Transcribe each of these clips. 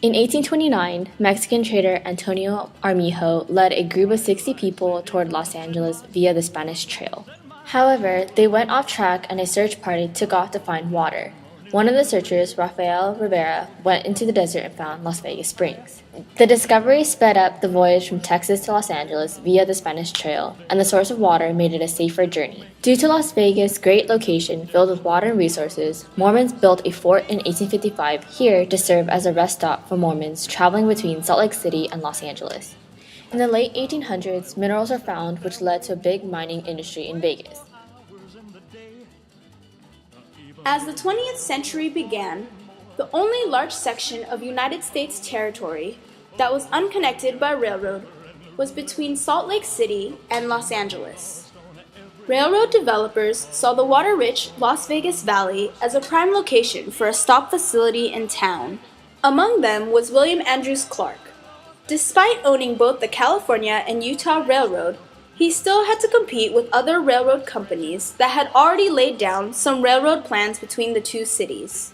In 1829, Mexican trader Antonio Armijo led a group of 60 people toward Los Angeles via the Spanish Trail. However, they went off track and a search party took off to find water. One of the searchers, Rafael Rivera, went into the desert and found Las Vegas Springs. The discovery sped up the voyage from Texas to Los Angeles via the Spanish Trail, and the source of water made it a safer journey. Due to Las Vegas' great location filled with water and resources, Mormons built a fort in 1855 here to serve as a rest stop for Mormons traveling between Salt Lake City and Los Angeles. In the late 1800s, minerals were found which led to a big mining industry in Vegas. As the 20th century began, the only large section of United States territory that was unconnected by railroad was between Salt Lake City and Los Angeles. Railroad developers saw the water-rich Las Vegas Valley as a prime location for a stop facility in town. Among them was William Andrews Clark. Despite owning both the California and Utah Railroad, he still had to compete with other railroad companies that had already laid down some railroad plans between the two cities.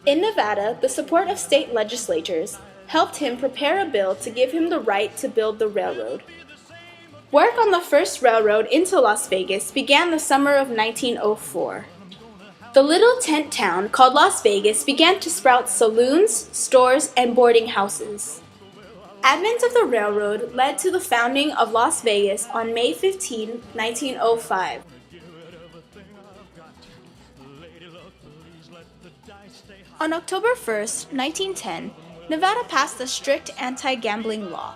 In Nevada, the support of state legislatures helped him prepare a bill to give him the right to build the railroad. Work on the first railroad into Las Vegas began the summer of 1904. The little tent town called Las Vegas began to sprout saloons, stores, and boarding houses. Advent of the railroad led to the founding of Las Vegas on May 15, 1905. On October 1, 1910, Nevada passed a strict anti-gambling law.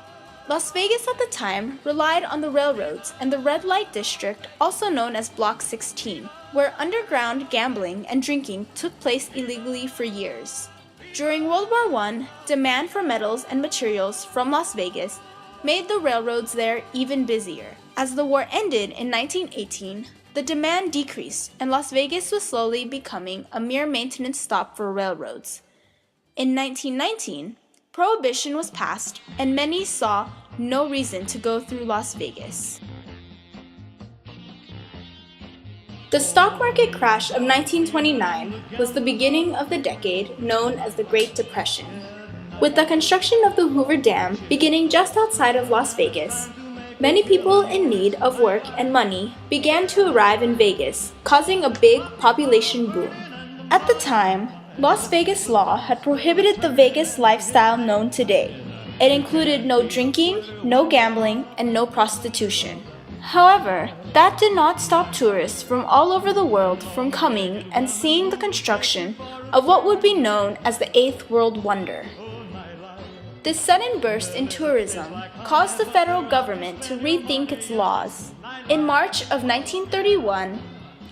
Las Vegas at the time relied on the railroads and the red light district, also known as Block 16, where underground gambling and drinking took place illegally for years. During World War I, demand for metals and materials from Las Vegas made the railroads there even busier. As the war ended in 1918, the demand decreased and Las Vegas was slowly becoming a mere maintenance stop for railroads. In 1919, Prohibition was passed and many saw no reason to go through Las Vegas. The stock market crash of 1929 was the beginning of the decade known as the Great Depression. With the construction of the Hoover Dam beginning just outside of Las Vegas, many people in need of work and money began to arrive in Vegas, causing a big population boom. At the time, Las Vegas law had prohibited the Vegas lifestyle known today. It included no drinking, no gambling, and no prostitution. However, that did not stop tourists from all over the world from coming and seeing the construction of what would be known as the Eighth World Wonder. This sudden burst in tourism caused the federal government to rethink its laws. In March of 1931,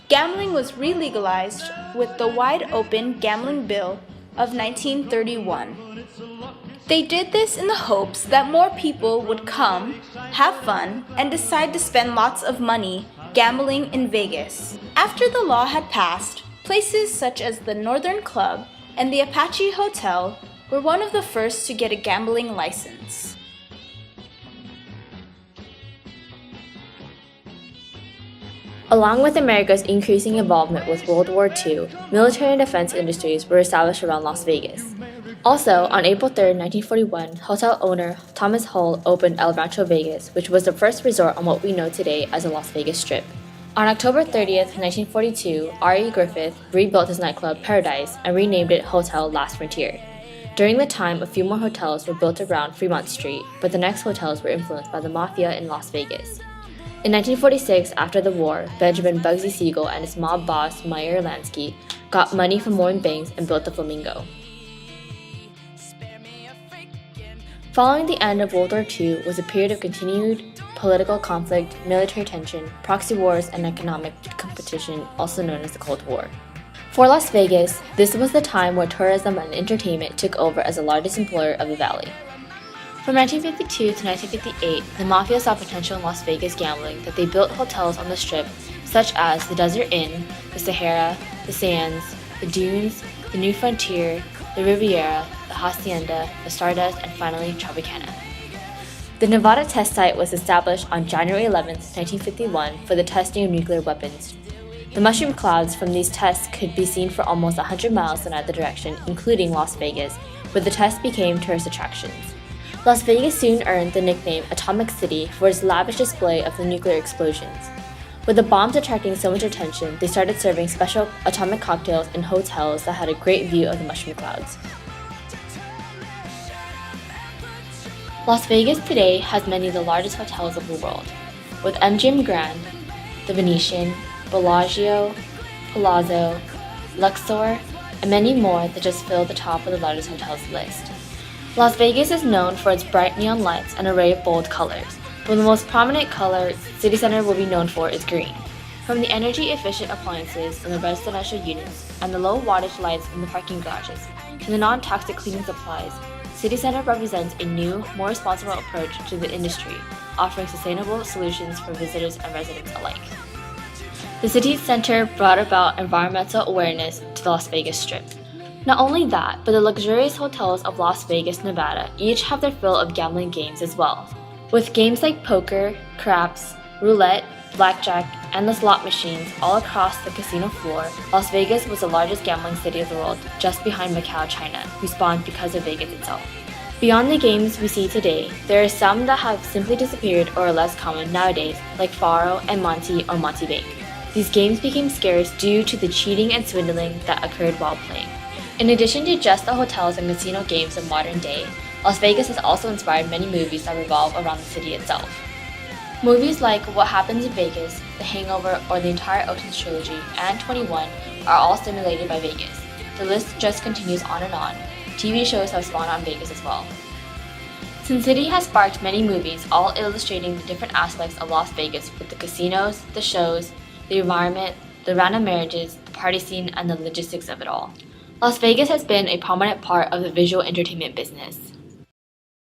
gambling was re-legalized with the Wide-Open Gambling Bill of 1931. They did this in the hopes that more people would come, have fun, and decide to spend lots of money gambling in Vegas. After the law had passed, places such as the Northern Club and the Apache Hotel were one of the first to get a gambling license. Along with America's increasing involvement with World War II, military and defense industries were established around Las Vegas. Also, on April 3, 1941, hotel owner Thomas Hull opened El Rancho Vegas, which was the first resort on what we know today as the Las Vegas Strip. On October 30, 1942, R.E. Griffith rebuilt his nightclub Paradise and renamed it Hotel Last Frontier. During the time, a few more hotels were built around Fremont Street, but the next hotels were influenced by the mafia in Las Vegas. In 1946, after the war, Benjamin Bugsy Siegel and his mob boss Meyer Lansky got money from Mormon banks and built the Flamingo. Following the end of World War II was a period of continued political conflict, military tension, proxy wars, and economic competition, also known as the Cold War. For Las Vegas, this was the time where tourism and entertainment took over as the largest employer of the valley. From 1952 to 1958, the Mafia saw potential in Las Vegas gambling that they built hotels on the Strip such as the Desert Inn, the Sahara, the Sands, the Dunes, the New Frontier, the Riviera, the Hacienda, the Stardust, and finally Tropicana. The Nevada test site was established on January 11, 1951 for the testing of nuclear weapons. The mushroom clouds from these tests could be seen for almost 100 miles in either direction, including Las Vegas, where the tests became tourist attractions. Las Vegas soon earned the nickname Atomic City for its lavish display of the nuclear explosions. With the bombs attracting so much attention, they started serving special atomic cocktails in hotels that had a great view of the mushroom clouds. Las Vegas today has many of the largest hotels of the world, with MGM Grand, the Venetian, Bellagio, Palazzo, Luxor, and many more that just fill the top of the largest hotels list. Las Vegas is known for its bright neon lights and array of bold colors, but the most prominent color city center will be known for is green. From the energy-efficient appliances in the residential units and the low wattage lights in the parking garages to the non-toxic cleaning supplies, City Center represents a new, more responsible approach to the industry, offering sustainable solutions for visitors and residents alike. The city center brought about environmental awareness to the Las Vegas Strip. Not only that, but the luxurious hotels of Las Vegas, Nevada each have their fill of gambling games as well. With games like poker, craps, roulette, blackjack, and the slot machines all across the casino floor, Las Vegas was the largest gambling city of the world, just behind Macau, China, who spawned because of Vegas itself. Beyond the games we see today, there are some that have simply disappeared or are less common nowadays, like Faro and Monty or Monty Bank. These games became scarce due to the cheating and swindling that occurred while playing. In addition to just the hotels and casino games of modern day, Las Vegas has also inspired many movies that revolve around the city itself. Movies like What Happens in Vegas, The Hangover, or the entire Ocean's trilogy, and 21 are all stimulated by Vegas. The list just continues on and on. TV shows have spawned on Vegas as well. Sin City has sparked many movies, all illustrating the different aspects of Las Vegas with the casinos, the shows, the environment, the random marriages, the party scene, and the logistics of it all. Las Vegas has been a prominent part of the visual entertainment business.